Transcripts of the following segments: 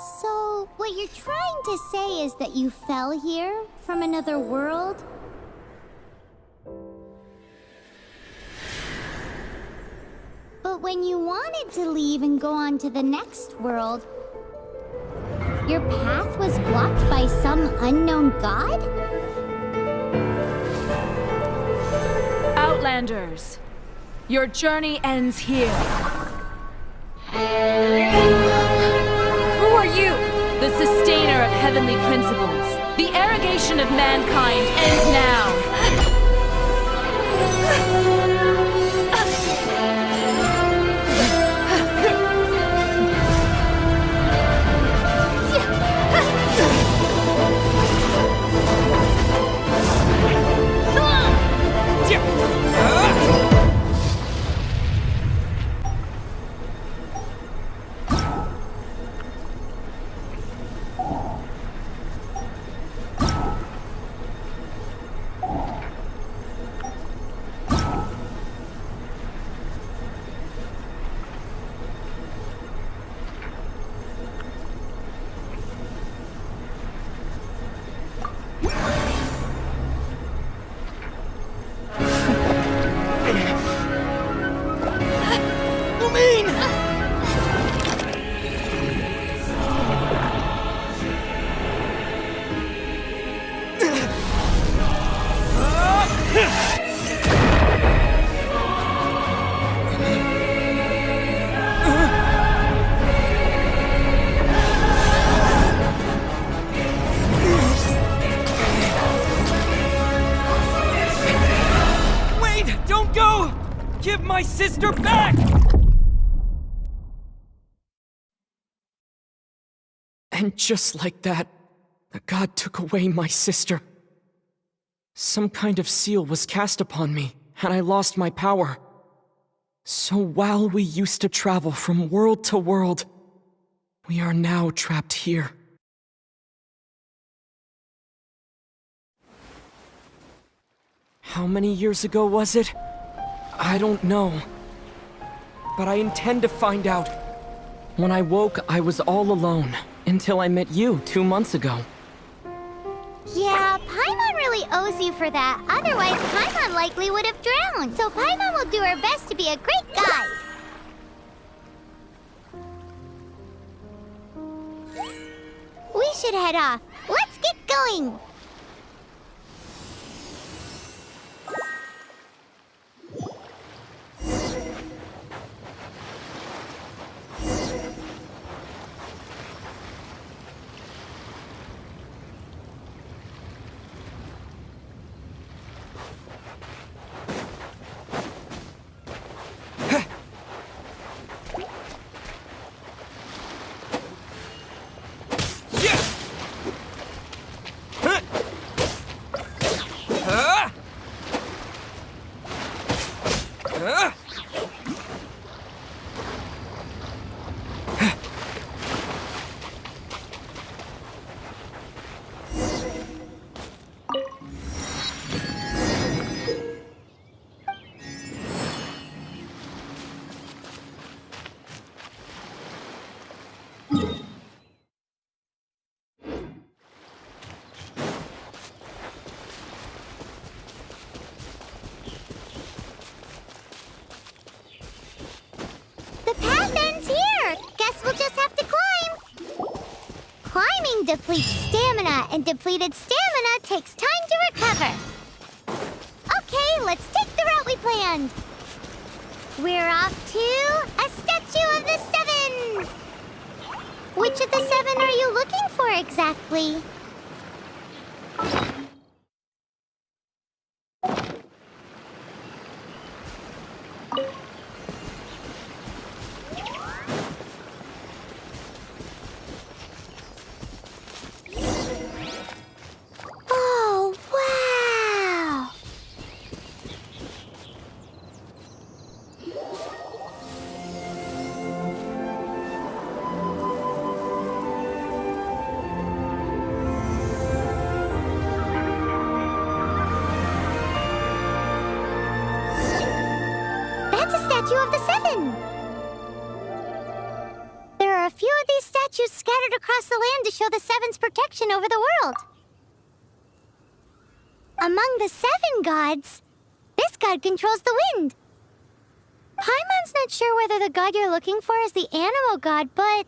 So, what you're trying to say is that you fell here from another world? But when you wanted to leave and go on to the next world, your path was blocked by some unknown god? Outlanders, your journey ends here. Who are you? The sustainer of heavenly principles. The arrogation of mankind ends now. Give my sister back! And just like that, the god took away my sister. Some kind of seal was cast upon me, and I lost my power. So while we used to travel from world to world, we are now trapped here. How many years ago was it? I don't know. But I intend to find out. When I woke, I was all alone, until I met you 2 months ago. Yeah, Paimon really owes you for that. Otherwise, Paimon likely would have drowned. So Paimon will do her best to be a great guide. We should head off. Let's get going! Climbing depletes stamina, and depleted stamina takes time to recover. Okay, let's take the route we planned. We're off to a Statue of the Seven! Which of the 7 are you looking for exactly? Statue of the Seven! There are a few of these statues statues scattered across the land to show the Seven's protection over the world. Among the 7 gods, this god controls the wind. Paimon's not sure whether the god you're looking for is the animal god, but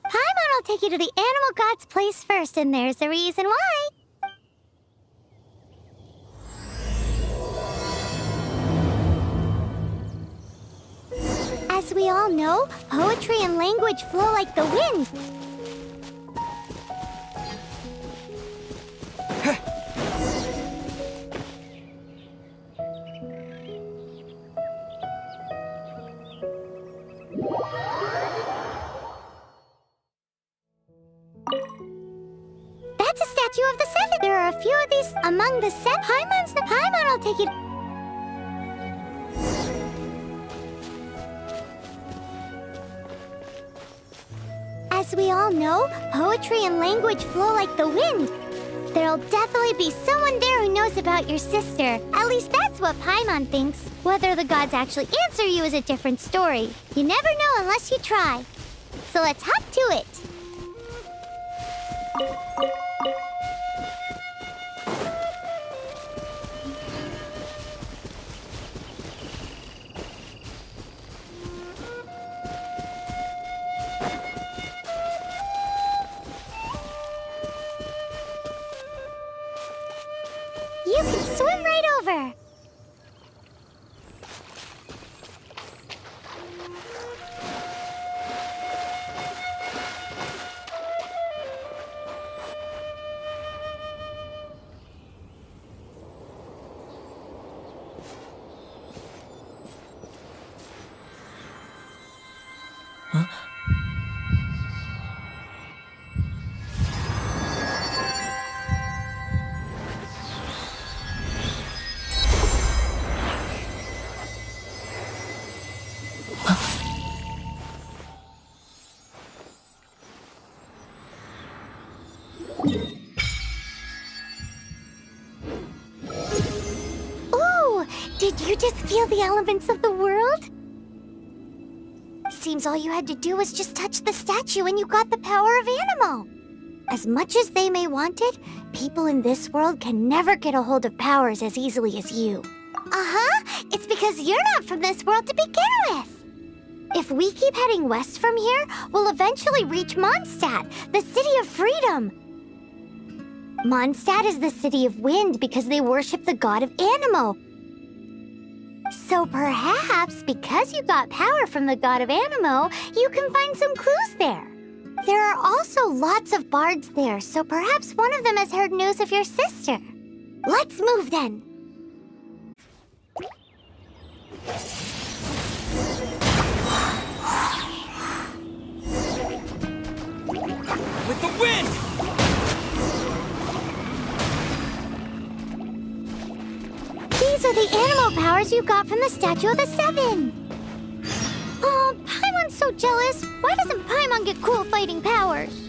Paimon will take you to the animal god's place first, and there's the reason why. As we all know, poetry and language flow like the wind. That's a statue of the 7. There are a few of these among the 7. Paimon will take you. As we all know, poetry and language flow like the wind. There'll definitely be someone there who knows about your sister. At least that's what Paimon thinks. Whether the gods actually answer you is a different story. You never know unless you try. So let's hop to it. You can swim right over. Ooh, did you just feel the elements of the world? Seems all you had to do was just touch the statue and you got the power of Animo. As much as they may want it, people in this world can never get a hold of powers as easily as you. Uh-huh, it's because you're not from this world to begin with. If we keep heading west from here, we'll eventually reach Mondstadt, the city of freedom. Mondstadt is the city of wind because they worship the god of Animo. So perhaps, because you got power from the god of Animo, you can find some clues there. There are also lots of bards there, so perhaps one of them has heard news of your sister. Let's move then. With the wind! These are the animal powers you got from the Statue of the 7. Oh, Paimon's so jealous. Why doesn't Paimon get cool fighting powers?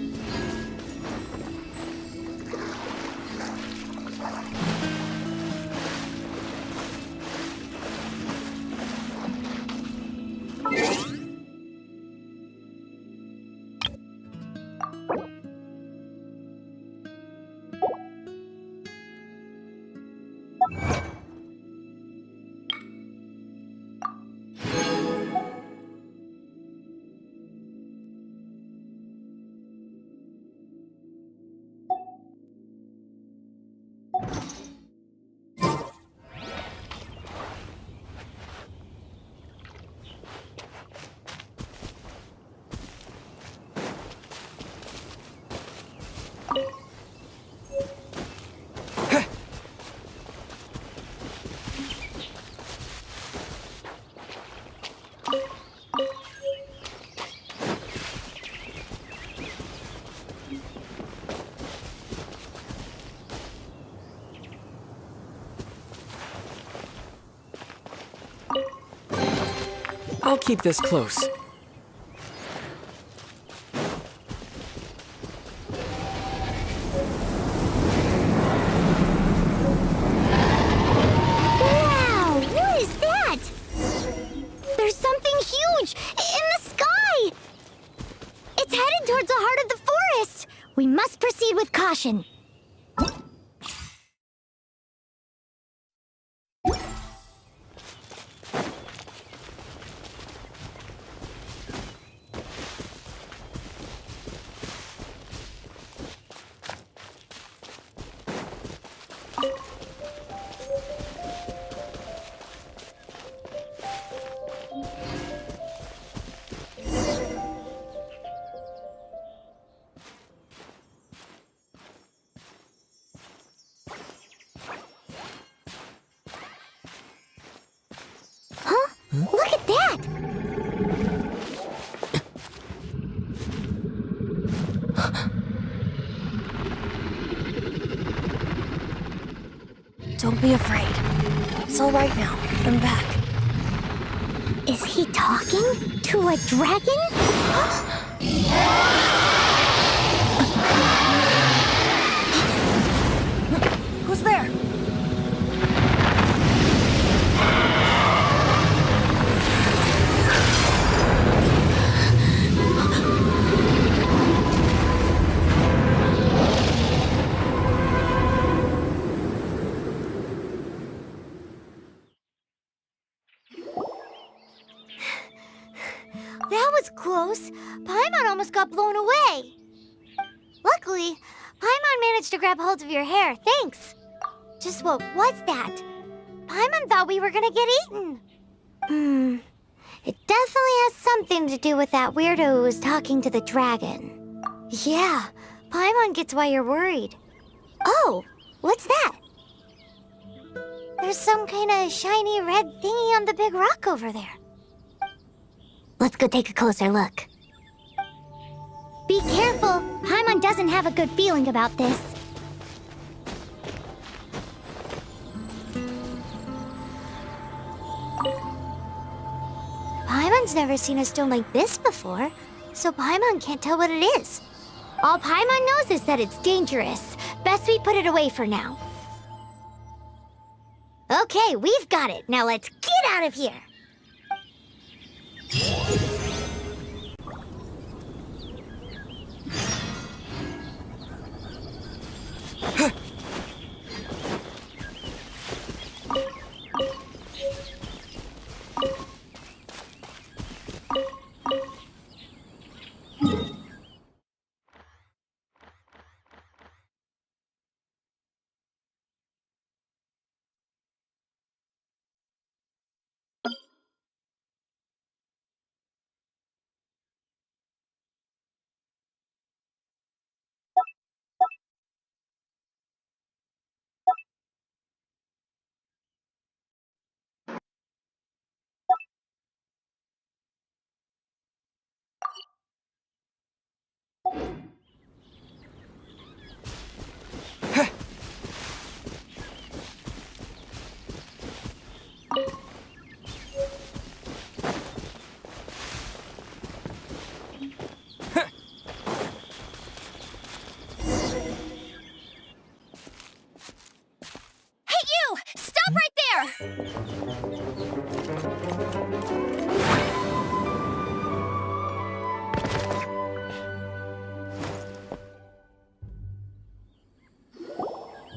I'll keep this close. Wow! What is that? There's something huge in the sky! It's headed towards the heart of We must proceed with caution. Look at that! Don't be afraid. It's all right now. I'm back. Is he talking to a dragon? Who's there? That was close. Paimon almost got blown away. Luckily, Paimon managed to grab hold of your hair. Thanks. Just what was that? Paimon thought we were gonna get eaten. It definitely has something to do with that weirdo who was talking to the dragon. Yeah, Paimon gets why you're worried. Oh, what's that? There's some kind of shiny red thingy on the big rock over there. Let's go take a closer look. Be careful! Paimon doesn't have a good feeling about this. Paimon's never seen a stone like this before, so Paimon can't tell what it is. All Paimon knows is that it's dangerous. Best we put it away for now. Okay, we've got it. Now let's get out of here!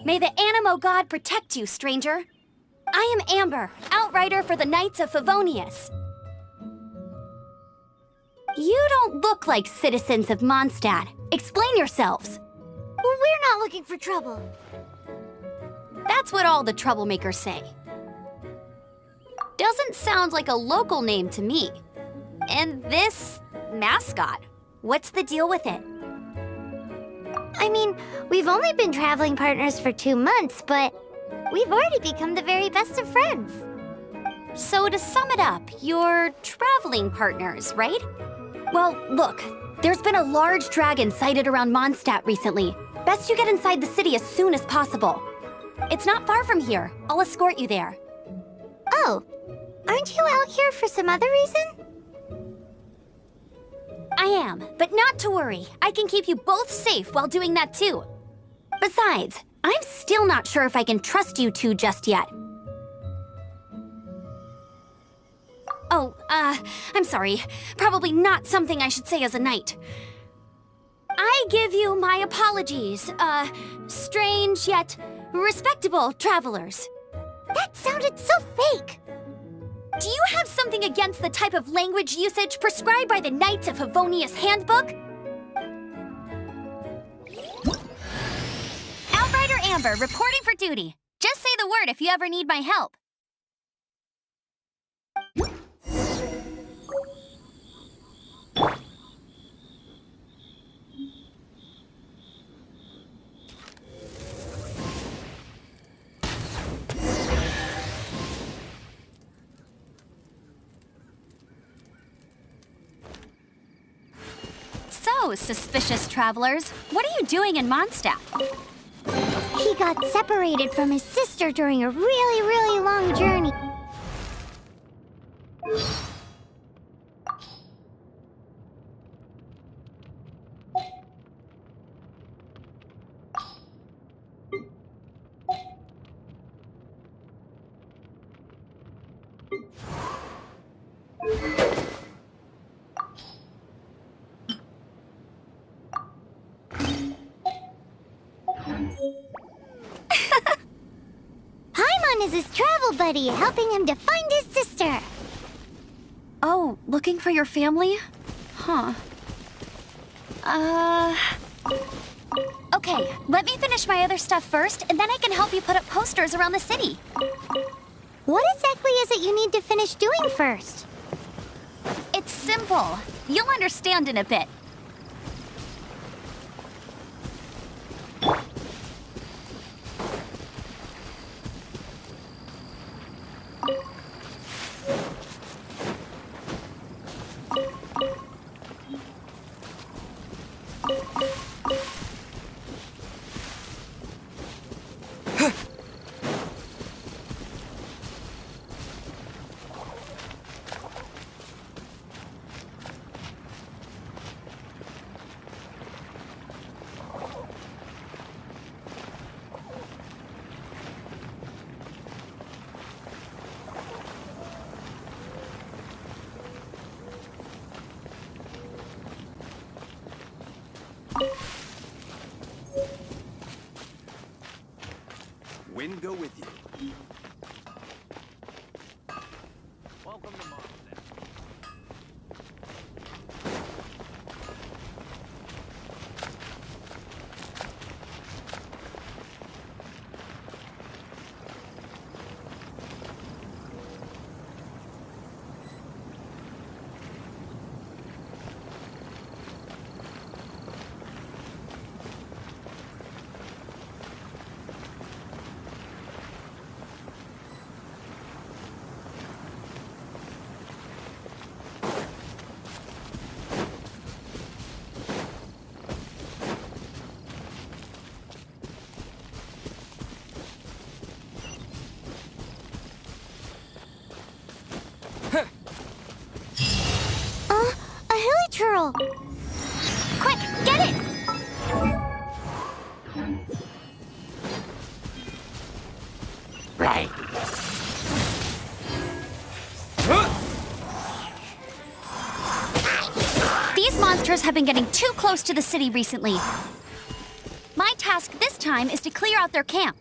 May the Animo God protect you, stranger. I am Amber, outrider for the Knights of Favonius. You don't look like citizens of Mondstadt. Explain yourselves. We're not looking for trouble. That's what all the troublemakers say. Doesn't sound like a local name to me. And this mascot, what's the deal with it? I mean, we've only been traveling partners for 2 months, but we've already become the very best of friends. So to sum it up, you're traveling partners, right? Well, look, there's been a large dragon sighted around Mondstadt recently. Best you get inside the city as soon as possible. It's not far from here. I'll escort you there. Oh, aren't you out here for some other reason? I am, but not to worry. I can keep you both safe while doing that too. Besides, I'm still not sure if I can trust you two just yet. Oh, I'm sorry. Probably not something I should say as a knight. I give you my apologies, strange yet respectable travelers. That sounded so fake. Do you have something against the type of language usage prescribed by the Knights of Favonius Handbook? Outrider Amber, reporting for duty. Just say the word if you ever need my help. So, suspicious travelers, what are you doing in Mondstadt? He got separated from his sister during a really, really long journey. Paimon is his travel buddy, helping him to find his sister. Oh, looking for your family? Huh. Okay, let me finish my other stuff first, and then I can help you put up posters around the city. What exactly is it you need to finish doing first? It's simple. You'll understand in a bit. Wind go with you. Welcome to Mondstadt. A hilichurl. Quick, get it! Right. These monsters have been getting too close to the city recently. My task this time is to clear out their camp.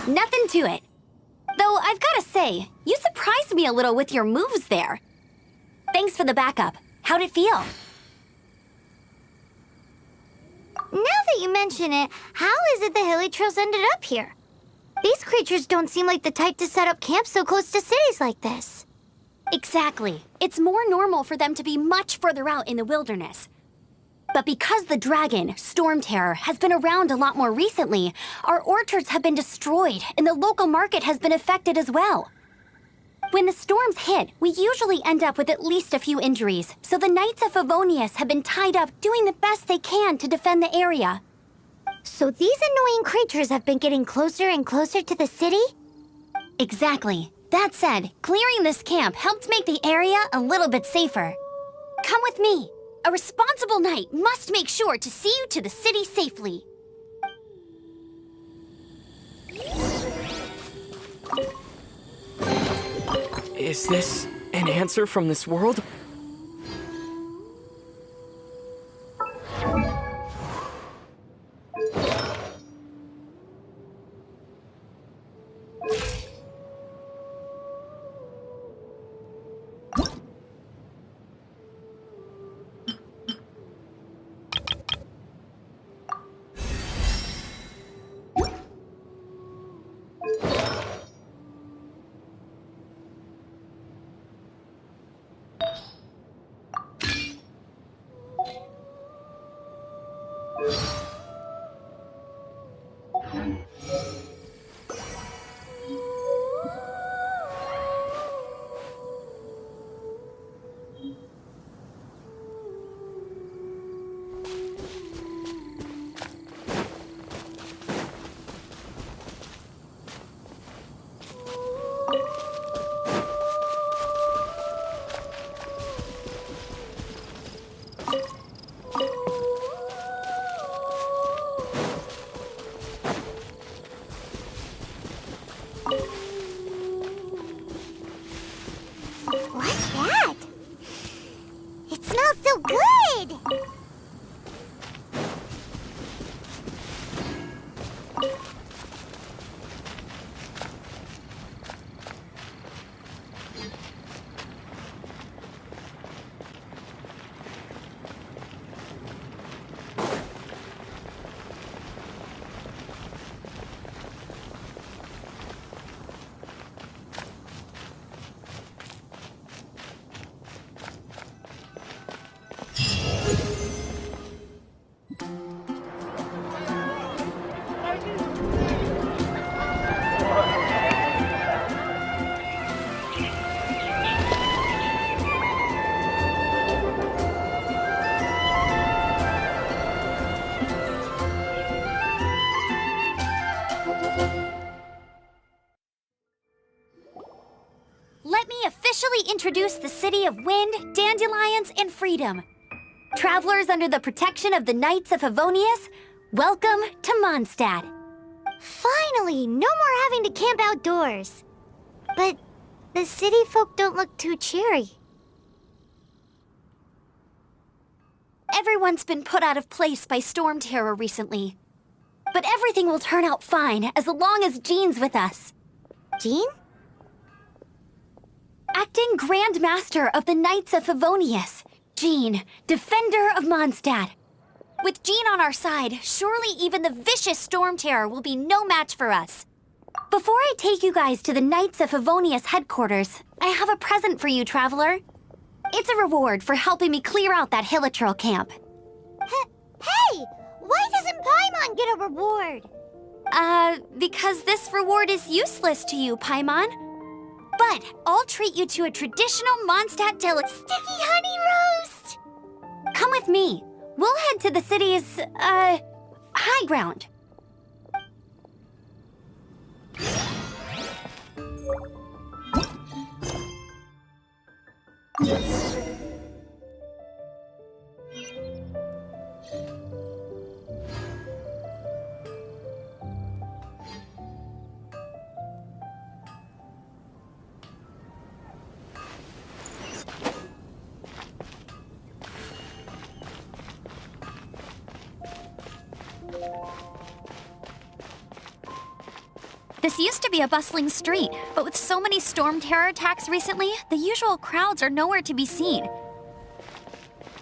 Nothing to it. Though I've gotta say, you surprised me a little with your moves there. Thanks for the backup. How'd it feel? Now that you mention it, how is it the hilichurls ended up here? These creatures don't seem like the type to set up camp so close to cities like this. Exactly. It's more normal for them to be much further out in the wilderness. But because the dragon, Storm Terror, has been around a lot more recently, our orchards have been destroyed and the local market has been affected as well. When the storms hit, we usually end up with at least a few injuries, so the Knights of Favonius have been tied up doing the best they can to defend the area. So these annoying creatures have been getting closer and closer to the city? Exactly. That said, clearing this camp helped make the area a little bit safer. Come with me. A responsible knight must make sure to see you to the city safely. Is this an answer from this world? What's that? It smells so good! Let me officially introduce the city of wind, dandelions, and freedom. Travelers under the protection of the Knights of Favonius, welcome to Mondstadt. Finally, no more having to camp outdoors. But the city folk don't look too cheery. Everyone's been put out of place by storm terror recently. But everything will turn out fine as long as Gene's with us. Gene? Acting Grand Master of the Knights of Favonius, Gene, Defender of Mondstadt. With Gene on our side, surely even the vicious storm terror will be no match for us. Before I take you guys to the Knights of Favonius headquarters, I have a present for you, Traveler. It's a reward for helping me clear out that Hilitril camp. Hey! Why doesn't Paimon get a reward? Because this reward is useless to you, Paimon. But I'll treat you to a traditional Mondstadt sticky honey roast! Come with me. We'll head to the city's, high ground. This used to be a bustling street, but with so many storm terror attacks recently, the usual crowds are nowhere to be seen.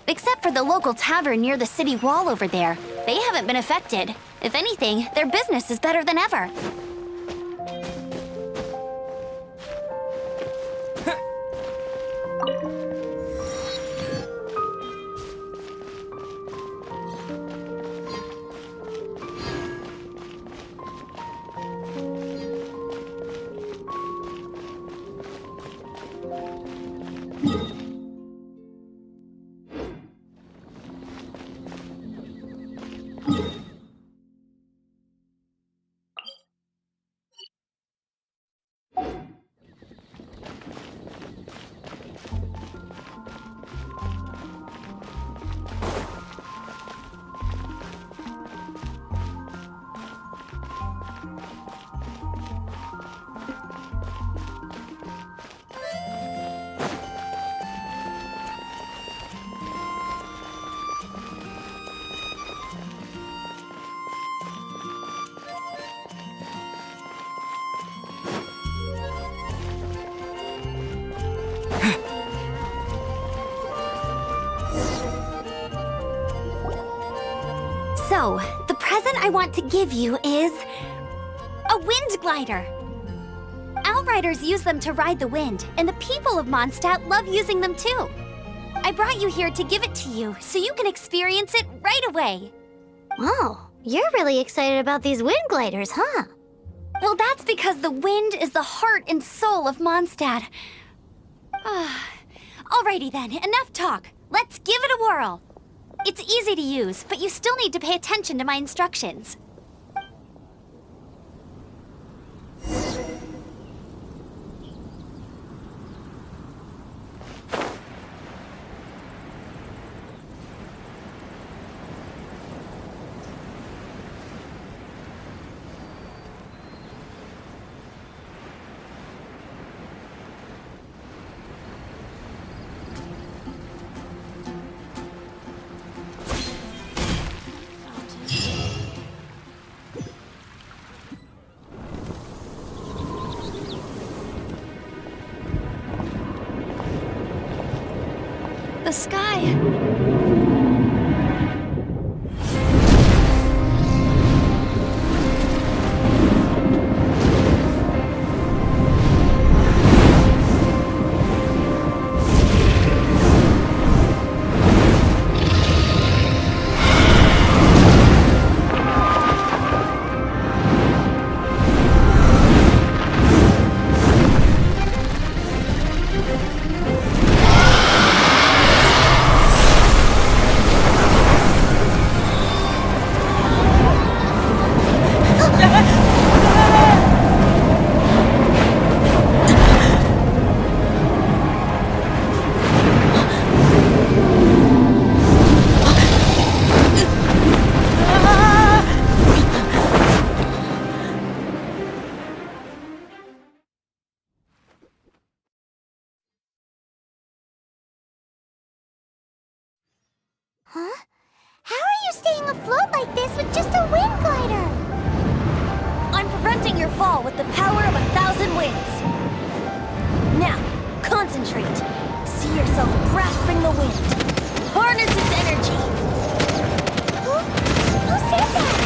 Except for the local tavern near the city wall over there. They haven't been affected. If anything, their business is better than ever. So, the present I want to give you is a wind glider. Outriders use them to ride the wind, and the people of Mondstadt love using them too. I brought you here to give it to you, so you can experience it right away. Oh, you're really excited about these wind gliders, huh? Well, that's because the wind is the heart and soul of Mondstadt. Alrighty then, enough talk. Let's give it a whirl. It's easy to use, but you still need to pay attention to my instructions. The sky. Huh? How are you staying afloat like this with just a wind glider? I'm preventing your fall with the power of 1,000 winds. Now, concentrate. See yourself grasping the wind. Harness its energy. Who said that?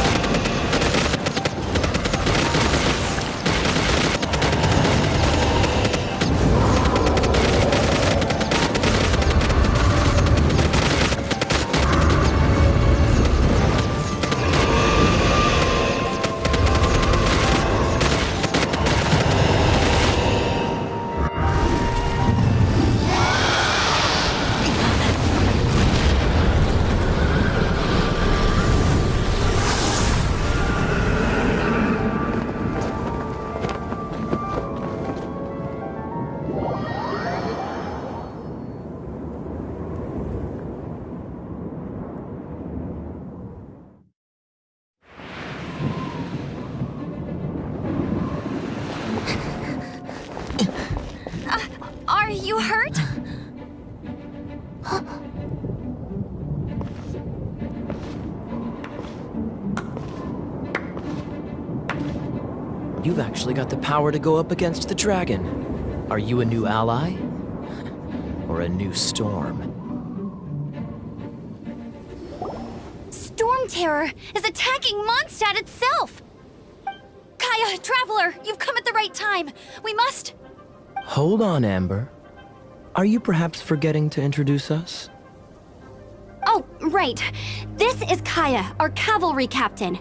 Are you hurt? You've actually got the power to go up against the dragon. Are you a new ally? Or a new storm? Storm Terror is attacking Mondstadt itself! Kaya, Traveler, you've come at the right time. We must... Hold on, Amber. Are you perhaps forgetting to introduce us? Oh, right. This is Kaya, our cavalry captain.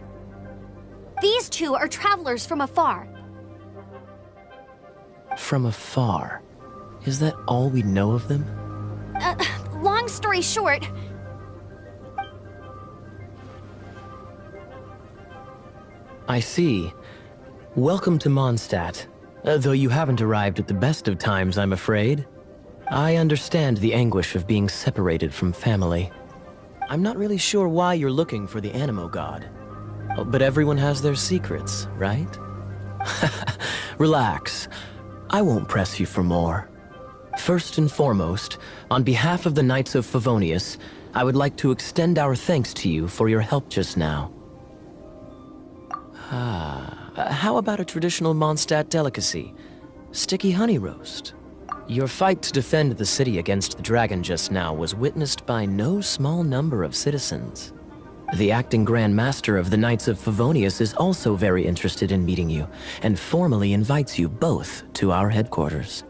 These two are travelers from afar. From afar? Is that all we know of them? Long story short... I see. Welcome to Mondstadt. Though you haven't arrived at the best of times, I'm afraid. I understand the anguish of being separated from family. I'm not really sure why you're looking for the Animo God. But everyone has their secrets, right? Relax. I won't press you for more. First and foremost, on behalf of the Knights of Favonius, I would like to extend our thanks to you for your help just now. How about a traditional Mondstadt delicacy? Sticky honey roast. Your fight to defend the city against the dragon just now was witnessed by no small number of citizens. The acting Grand Master of the Knights of Favonius is also very interested in meeting you, and formally invites you both to our headquarters.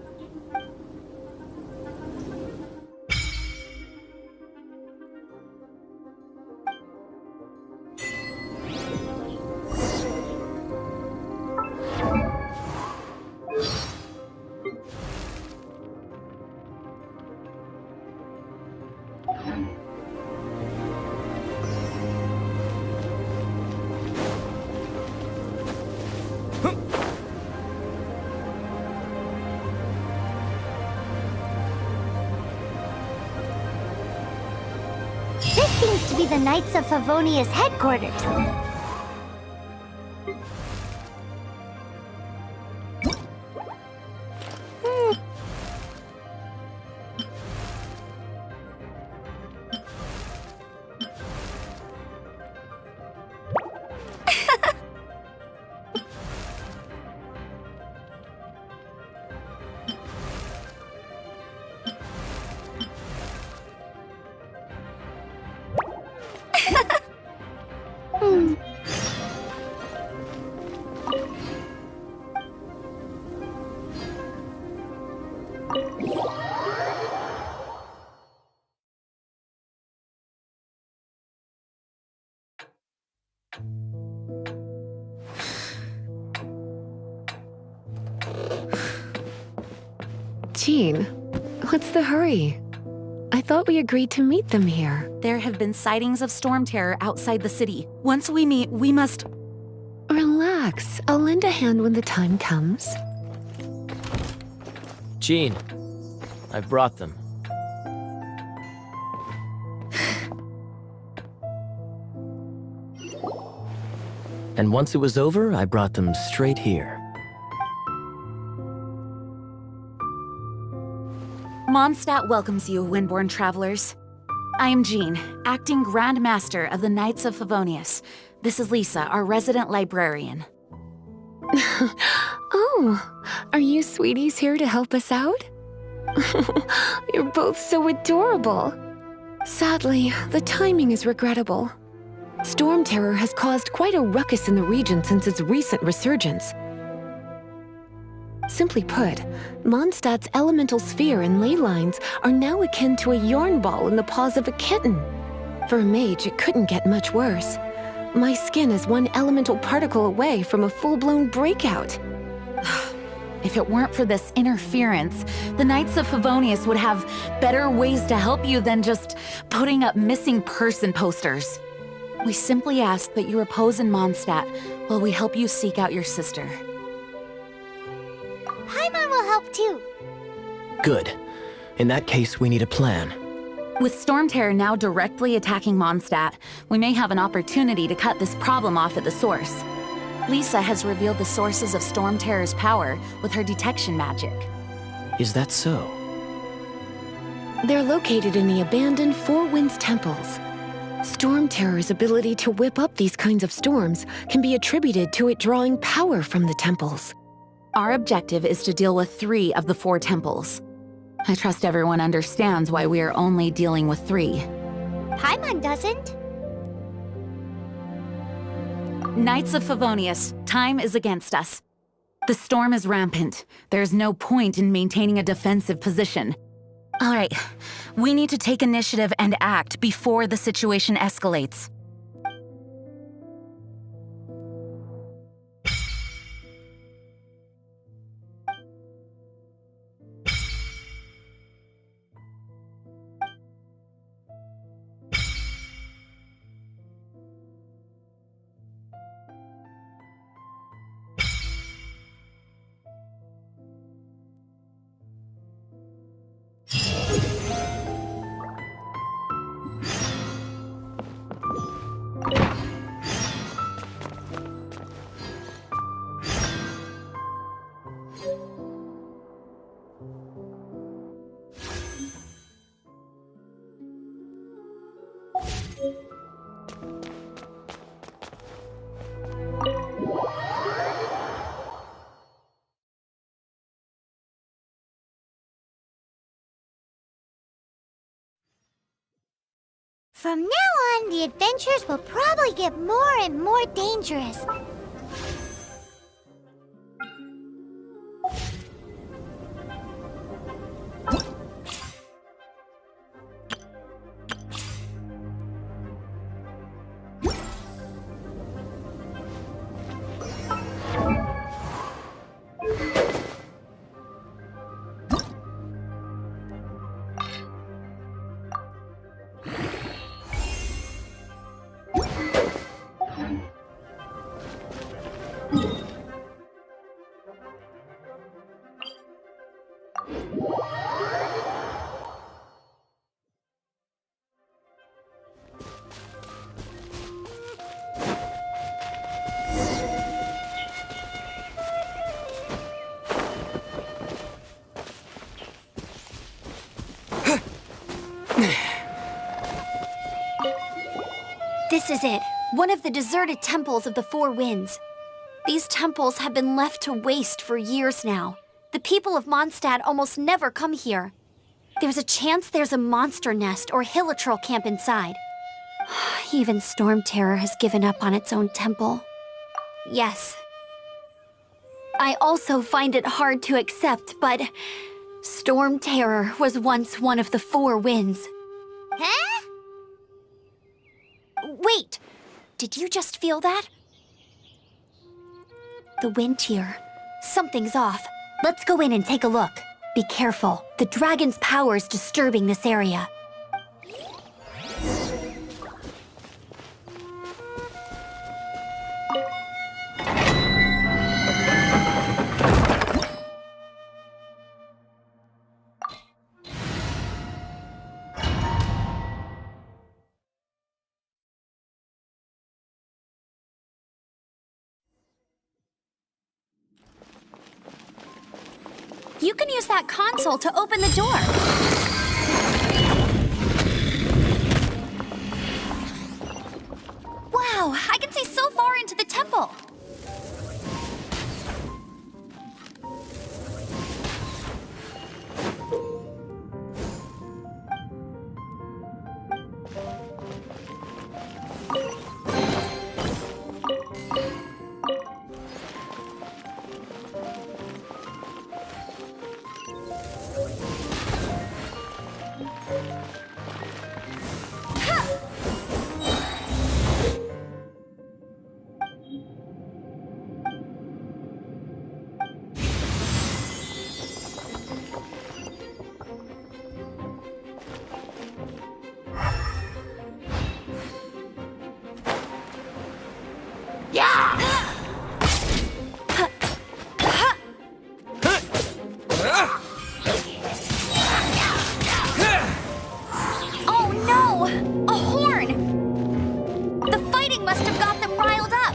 This seems to be the Knights of Favonius headquarters. Jean, what's the hurry? I thought we agreed to meet them here. There have been sightings of storm terror outside the city. Once we meet, we must... Relax. I'll lend a hand when the time comes. Jean, I've brought them. And once it was over, I brought them straight here. Mondstadt welcomes you, Windborn travelers. I am Jean, acting Grand Master of the Knights of Favonius. This is Lisa, our resident librarian. Oh, are you sweeties here to help us out? You're both so adorable. Sadly, the timing is regrettable. Storm terror has caused quite a ruckus in the region since its recent resurgence. Simply put, Mondstadt's elemental sphere and ley lines are now akin to a yarn ball in the paws of a kitten. For a mage, it couldn't get much worse. My skin is one elemental particle away from a full-blown breakout. If it weren't for this interference, the Knights of Favonius would have better ways to help you than just putting up missing person posters. We simply ask that you repose in Mondstadt while we help you seek out your sister. Paimon will help too. Good. In that case, we need a plan. With storm terror now directly attacking Mondstadt, we may have an opportunity to cut this problem off at the source. Lisa has revealed the sources of storm terror's power with her detection magic. Is that so? They're located in the abandoned Four Winds temples. Storm terror's ability to whip up these kinds of storms can be attributed to it drawing power from the temples. Our objective is to deal with 3 of the 4 temples. I trust everyone understands why we are only dealing with 3. Paimon doesn't. Knights of Favonius, time is against us. The storm is rampant. There's no point in maintaining a defensive position. All right, we need to take initiative and act before the situation escalates. From now on, the adventures will probably get more and more dangerous. This is it, one of the deserted temples of the Four Winds. These temples have been left to waste for years now. The people of Mondstadt almost never come here. There's a chance there's a monster nest or hilitrol camp inside. Even Storm Terror has given up on its own temple. Yes. I also find it hard to accept, but Storm Terror was once one of the Four Winds. Huh? Wait! Did you just feel that? The wind here. Something's off. Let's go in and take a look. Be careful. The dragon's power is disturbing this area. You can use that console to open the door. Wow, I can see so far into the temple. Oh no! A horn! The fighting must have got them riled up.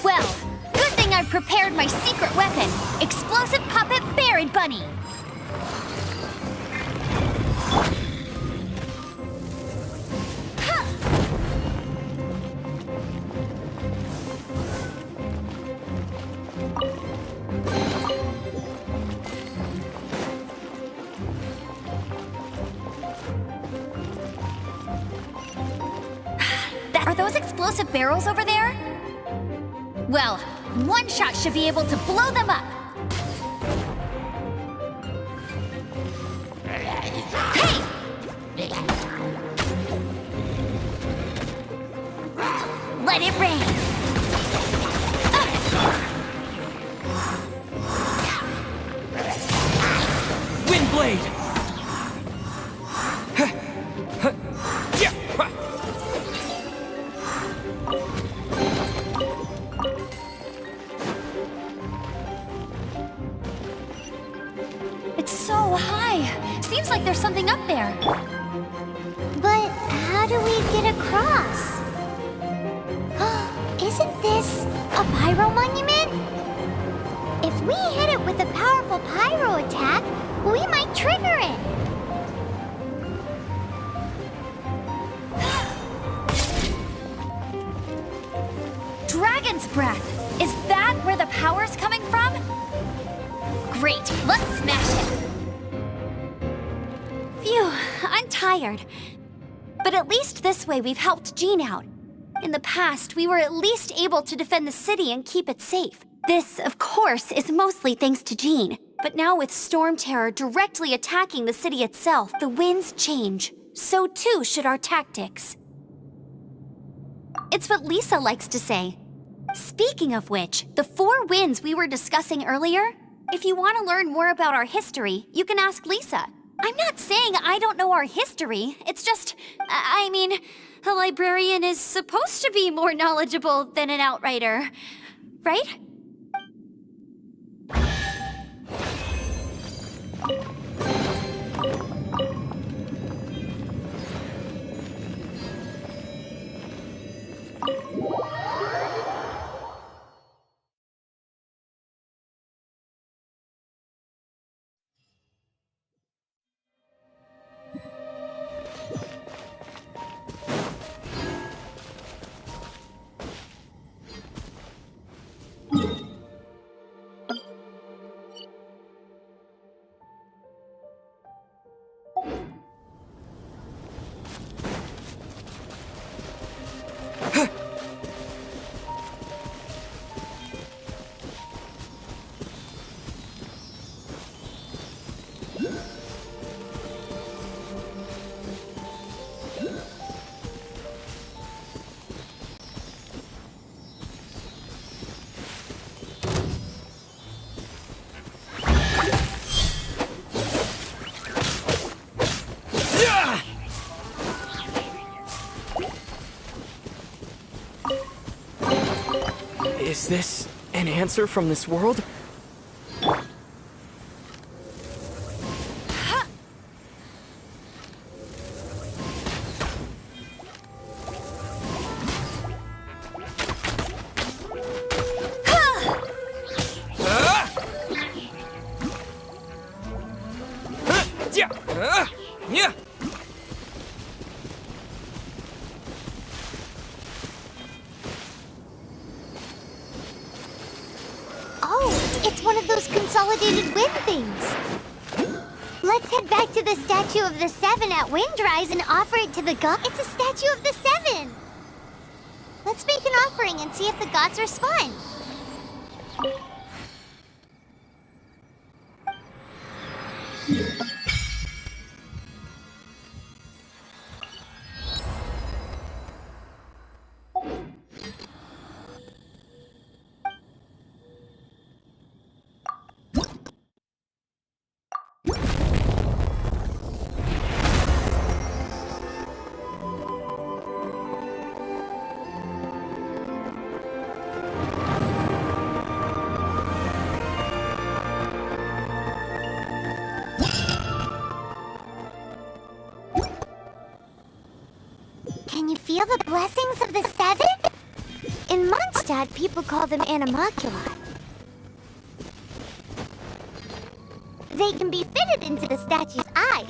Well, good thing I prepared my secret weapon, explosive puppet Berry Bunny. Are those explosive barrels over there? Well, one shot should be able to blow them up. Hey! Let it rain. Windblade! It's so high. Seems like there's something up there. But how do we get across? Isn't this a pyro monument? If we hit it with a powerful pyro attack, we might trigger it. Dragon's breath. Is that where the power's coming from? Great, let's smash it. Phew, I'm tired. But at least this way we've helped Jean out. In the past, we were at least able to defend the city and keep it safe. This, of course, is mostly thanks to Jean. But now with Storm Terror directly attacking the city itself, the winds change. So too should our tactics. It's what Lisa likes to say. Speaking of which, the 4 winds we were discussing earlier, if you want to learn more about our history, you can ask Lisa. I'm not saying I don't know our history, it's just, I mean, a librarian is supposed to be more knowledgeable than an outrider, right? Is this an answer from this world? It's one of those consolidated wind things. Let's head back to the statue of the 7 at Windrise and offer it to the god. It's a statue of the 7! Let's make an offering and see if the gods respond. Can you feel the blessings of the 7? In Mondstadt, people call them animalculi. They can be fitted into the statue's eyes.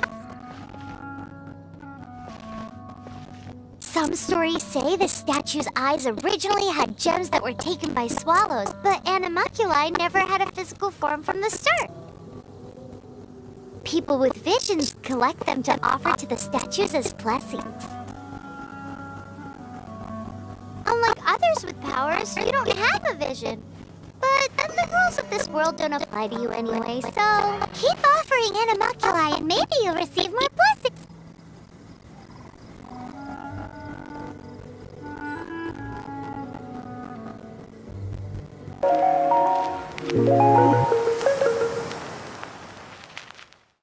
Some stories say the statue's eyes originally had gems that were taken by swallows, but animalculi never had a physical form from the start. People with visions collect them to offer to the statues as blessings. Unlike others with powers, you don't have a vision. But then the rules of this world don't apply to you anyway, so keep offering animalculi and maybe you'll receive more blessings.